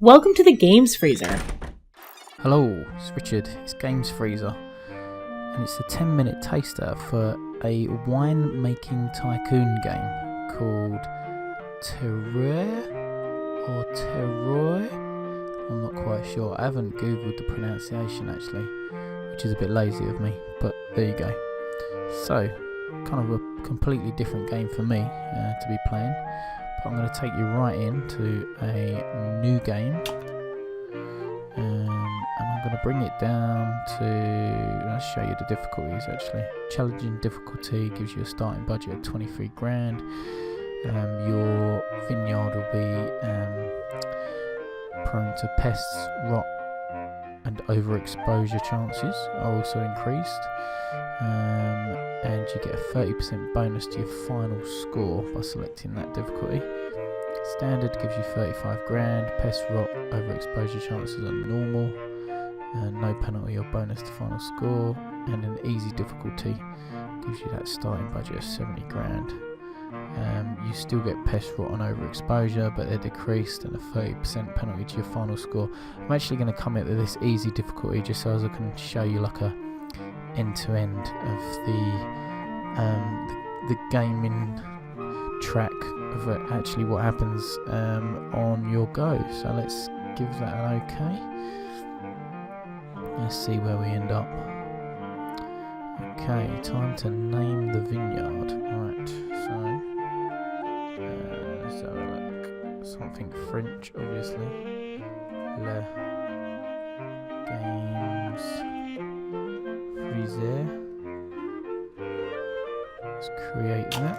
Welcome to the Games Freezer. Hello, it's Richard, it's Games Freezer, and it's a 10-minute taster for a wine-making tycoon game called Terroir or Terroir. I'm not quite sure. I haven't googled the pronunciation actually, which is a bit lazy of me, but there you go. So, kind of a completely different game for me to be playing, but I'm going to take you right into a new game. And I'm going to bring it down to, I'll show you the difficulties actually. Challenging difficulty gives you a starting budget of 23 grand. Your vineyard will be prone to pests, rot and overexposure chances are also increased. And you get a 30% bonus to your final score by selecting that difficulty. Standard gives you 35 grand, pest, rot, overexposure chances are normal, and no penalty or bonus to final score, and an easy difficulty gives you that starting budget of 70 grand. You still get pest, rot and overexposure, but they're decreased, and a 30% penalty to your final score. I'm actually going to come into this easy difficulty just so as I can show you like a end-to-end of the gaming track of actually what happens on your go. So let's give that an okay. Let's see where we end up. Okay, time to name the vineyard. Right, so let's have a look. Something French, obviously. Le Games Freezer. Let's create that.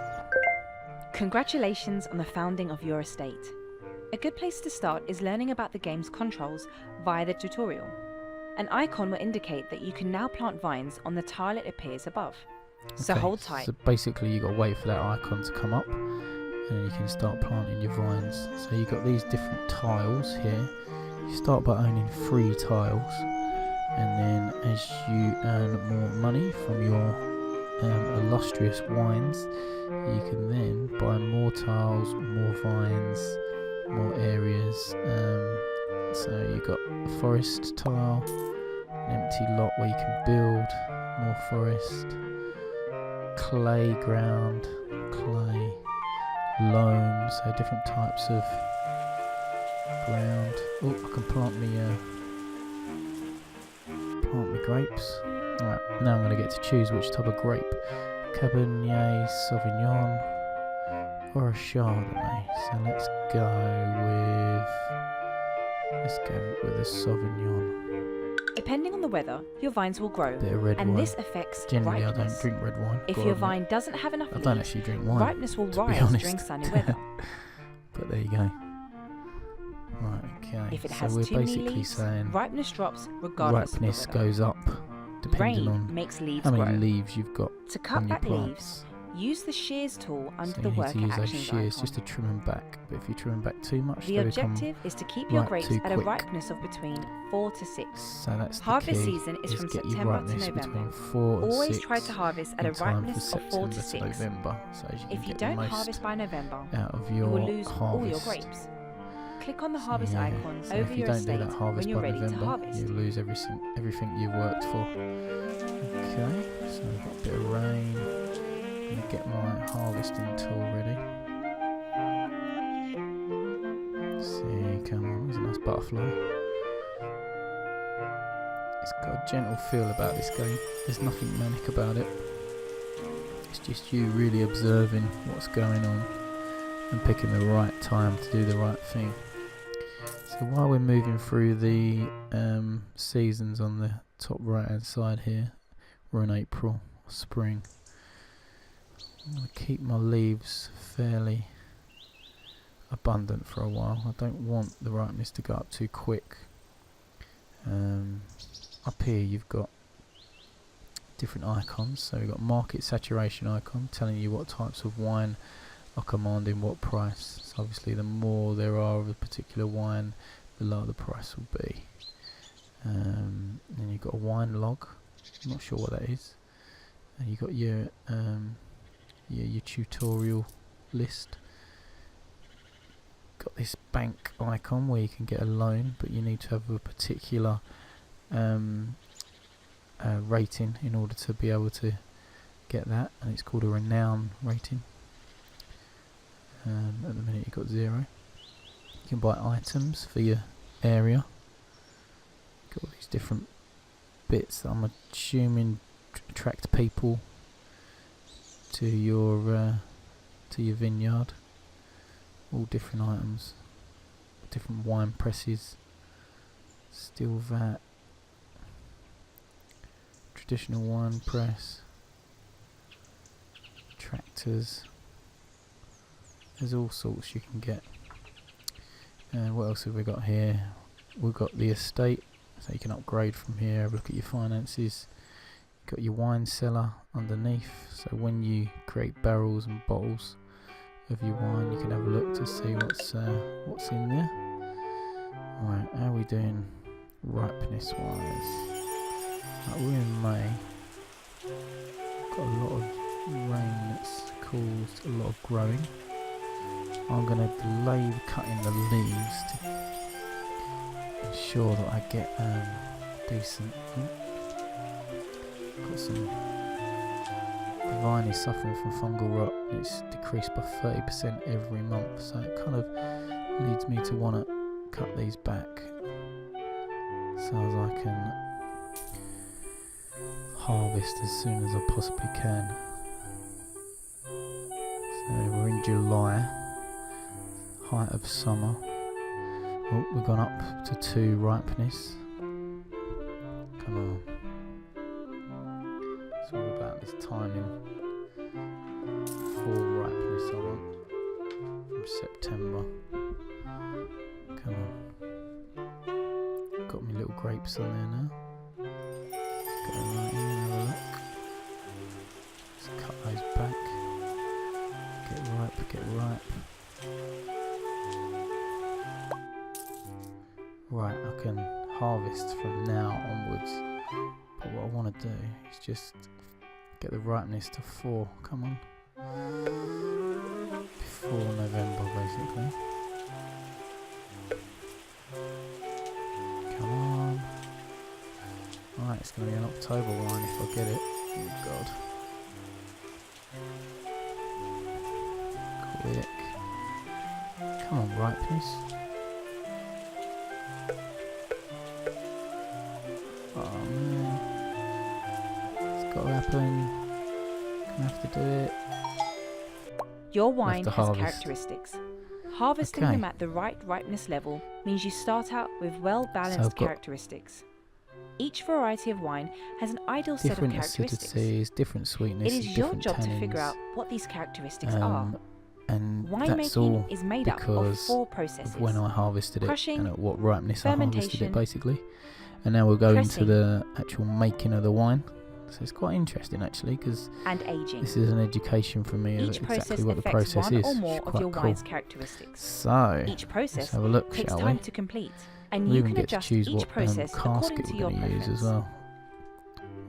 Congratulations on the founding of your estate. A good place to start is learning about the game's controls via the tutorial. An icon will indicate that you can now plant vines on the tile it appears above. So Okay, hold tight. So basically you got to wait for that icon to come up and then you can start planting your vines. So you've got these different tiles here. You start by owning 3 tiles, and then as you earn more money from your illustrious wines, you can then buy more tiles, more vines, more areas. So you've got a forest tile, an empty lot where you can build, more forest, clay ground, clay, loam, so different types of ground. Oh, I can plant me grapes. Right, now I'm going to get to choose which type of grape. Cabernet Sauvignon or a Chardonnay. So let's go with a Sauvignon. Depending on the weather, your vines will grow, Bit of red and wine. this affects Generally, ripeness. I don't drink red wine. If your vine doesn't have enough I don't leaves, actually drink wine. ripeness will to be rise honest. during sunny weather. But there you go. Right, okay. If it so has we're too many basically leaves, saying ripeness drops regardless ripeness of the weather. goes up depending Rain on makes leaves how many grow. leaves you've got To on cut your back plants. leaves, use the shears tool under So the you need worker to use those actions shears icon. just to trim them back. But if you trim them back too much, The they become objective is to keep your ripe grapes too at a quick. ripeness of between 4 to 6. So that's the Harvest key, season is from get your September to ripeness November. between 4 and Always 6 try to harvest at in a time ripeness for of 4 to September 6. November, so as you can If you get the don't most harvest by November, out of you your will lose harvest. all your grapes. Click on the So, harvest yeah, icon so over if you your don't estate do that harvest when you're by ready November, to harvest. you lose everything you've worked for. Okay, so we've got a bit of rain. I'm going to get my harvesting tool ready. See, come on, there's a nice butterfly. It's got a gentle feel about this game. There's nothing manic about it. It's just you really observing what's going on and picking the right time to do the right thing. So while we're moving through the seasons on the top right hand side here, we're in April, spring. I'm going to keep my leaves fairly abundant for a while. I don't want the ripeness to go up too quick. Up here you've got different icons. So you've got market saturation icon telling you what types of wine are commanding what price. So obviously the more there are of a particular wine, the lower the price will be. Then you've got a wine log. I'm not sure what that is. And you've got your tutorial list. got this bank icon where you can get a loan, but you need to have a particular rating in order to be able to get that, and it's called a renown rating. At the minute you've got 0. You can buy items for your area. Got all these different bits that I'm assuming attract people to your vineyard. All different items, different wine presses, steel vat, traditional wine press, tractors. There's all sorts you can get. What else have we got here? We've got the estate, so you can upgrade from here. Have a look at your finances. You've got your wine cellar underneath, so when you create barrels and bottles of your wine, you can have a look to see what's in there. Right, how are we doing ripeness wise? Right, we're in May. Got a lot of rain that's caused a lot of growing. I'm going to delay cutting the leaves to ensure that I get decent. Got some. The vine is suffering from fungal rot. It's decreased by 30% every month, so it kind of leads me to want to cut these back so as I can harvest as soon as I possibly can. So we're in July. Height of summer. Oh, we've gone up to 2 ripeness. Come on. It's all about this timing. 4 ripeness I want. From September. Come on. Got my little grapes on there now. Let's go right in and have a look. Let's cut those back. Get ripe, get ripe. Right, I can harvest from now onwards, but what I want to do is just get the ripeness to 4, come on, before November basically. Come on. Right, it's going to be an October wine if I get it. Oh god. Quick. Come on, ripeness. Oh man, it's got to happen. Gonna have to do it. Your wine has harvest. characteristics. Harvesting them at the right ripeness level means you start out with well-balanced characteristics. Each variety of wine has an ideal set of characteristics. Different acidities, different sweetness, it is your job to figure out what these characteristics are. And winemaking is made up of 4 processes. Of when I harvested it, crushing, and at what ripeness I harvested it basically. And now we'll go into the actual making of the wine. So it's quite interesting actually, because this is an education for me of exactly what the process is. Or more of your wine's characteristics. So each process let's have a look, takes shall time we? to complete, and we you even can get to adjust choose each what process according casket to we're your going to use preference. as well,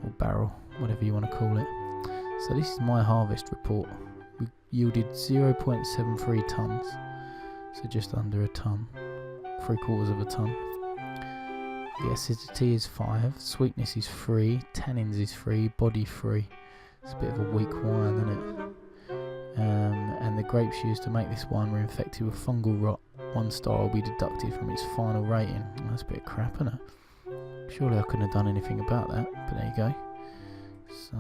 or barrel, whatever you want to call it. So this is my harvest report. We yielded 0.73 tons, so just under a ton, 3/4 of a ton. The acidity is 5, sweetness is 3, tannins is 3, body 3. It's a bit of a weak wine, isn't it? And the grapes used to make this wine were infected with fungal rot. 1 star will be deducted from its final rating. That's a bit of crap, isn't it? Surely I couldn't have done anything about that, but there you go. So,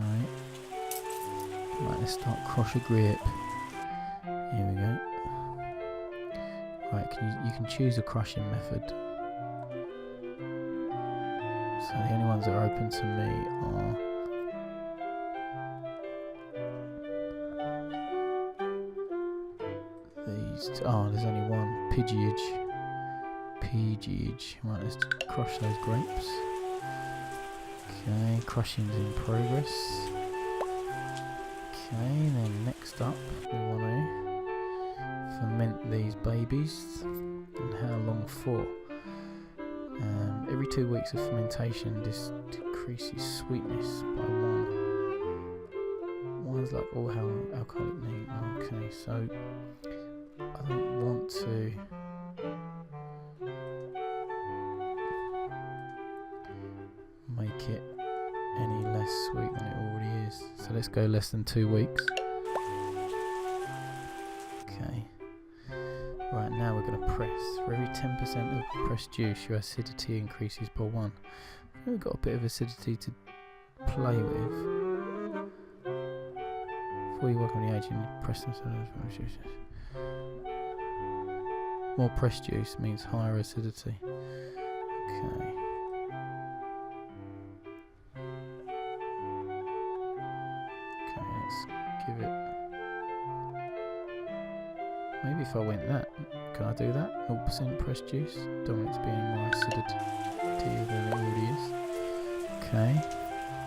right, let's start crush a grape. Here we go. Right, you can choose a crushing method. So the only ones that are open to me are these. Oh, there's only one. Pigeage. Right, let's crush those grapes. Okay, crushing's in progress. Okay, then next up we want to ferment these babies. And how long for? Every 2 weeks of fermentation, this decreases sweetness by 1. Wine's like all alcoholic neat. Okay, so I don't want to So let's go less than 2 weeks. Okay. Right, now we're going to press. For every 10% of pressed juice, your acidity increases by 1. We've got a bit of acidity to play with. Before you work on the aging, press them. More pressed juice means higher acidity. Okay. Okay, let's give it. Maybe if I went that, can I do that? 0% pressed juice. Don't want it to be any more acidity than it already is. Okay.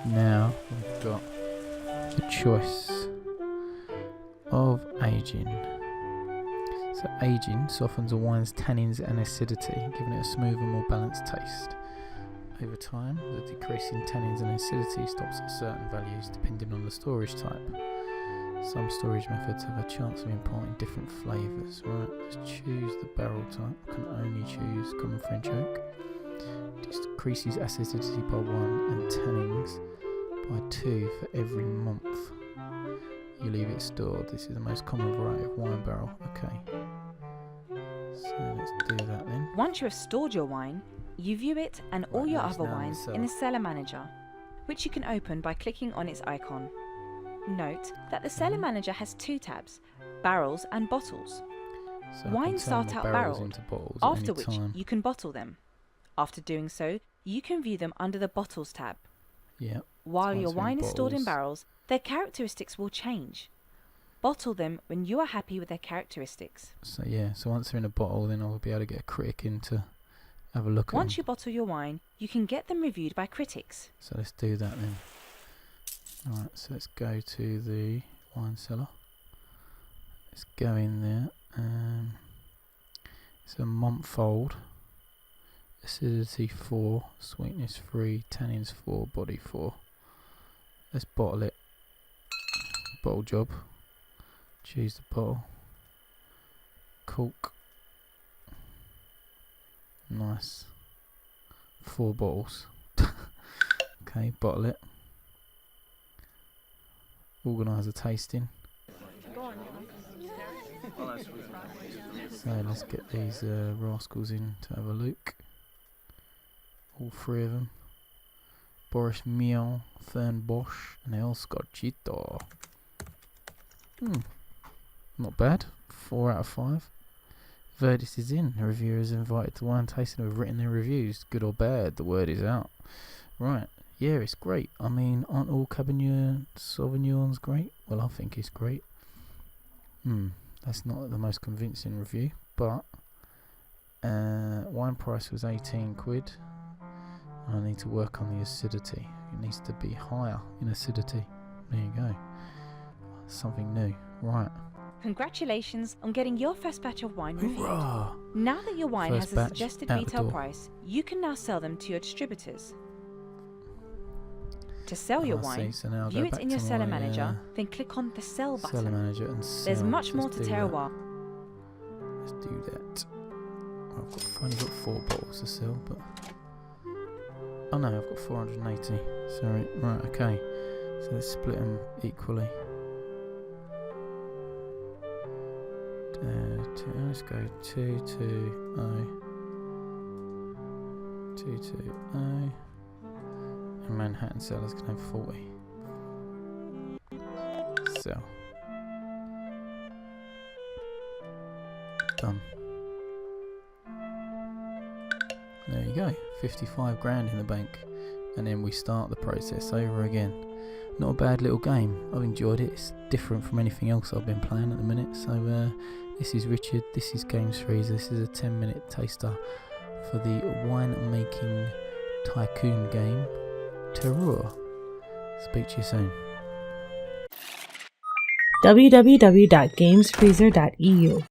Now we've got the choice of aging. So aging softens a wine's tannins and acidity, giving it a smoother, more balanced taste. Over time, the decrease in tannins and acidity stops at certain values depending on the storage type. Some storage methods have a chance of imparting different flavours. Right, let's choose the barrel type. I can only choose common French oak. Decreases acidity by 1 and tannins by 2 for every month. You leave it stored. This is the most common variety of wine barrel. Okay. So let's do that then. Once you have stored your wine, you view it and all your other wines in the Cellar Manager, which you can open by clicking on its icon. Note that the Cellar Manager has 2 tabs, barrels and bottles. So Wines start out barreled, after which you can bottle them. After doing so, you can view them under the Bottles tab. Yep. While your wine is stored in barrels, their characteristics will change. Bottle them when you are happy with their characteristics. So yeah, so once they're in a bottle, then I'll be able to get a critic in to have a look at them. Once you bottle your wine, you can get them reviewed by critics. So let's do that then. Alright, so let's go to the wine cellar. Let's go in there. It's a month old. Acidity 4, sweetness 3, tannins 4, body 4. Let's bottle it. Bottle job. Choose the bottle. Cork. Nice. 4 bottles. Okay, bottle it. Organise a tasting. So let's get these rascals in to have a look. All 3 of them. Boris Mion, Fern Bosch, and El Scotchito. Not bad. 4 out of 5. Verdict is in. The reviewer is invited to wine tasting and have written their reviews. Good or bad, the word is out. Right. Yeah, it's great. I mean, aren't all Cabernet Sauvignons great? Well, I think it's great. That's not the most convincing review, but wine price was 18 quid. I need to work on the acidity. It needs to be higher in acidity. There you go. Something new. Right. Congratulations on getting your first batch of wine reviewed. Hoorah! Now that your wine First has a suggested out the retail door. price, you can now sell them to your distributors. To sell your wine, So now I'll view go it back in your to Cellar my, Manager, then click on the Sell Cellar button. Manager and sell. There's much more Let's to do Terroir. Let's do that. I've only got 4 bottles to sell, but oh no, I've got 480. Sorry. Right. Okay. So let's split them equally. Let's go 2, 2, 0, 2, 2, 0. And Manhattan Cellars can have 40. Sell. Done. There you go. 55 grand in the bank. And then we start the process over again. Not a bad little game. I've enjoyed it. It's different from anything else I've been playing at the minute. So this is Richard. This is Games Freezer. This is a 10-minute taster for the wine-making tycoon game, Terroir. Speak to you soon. www.gamesfreezer.eu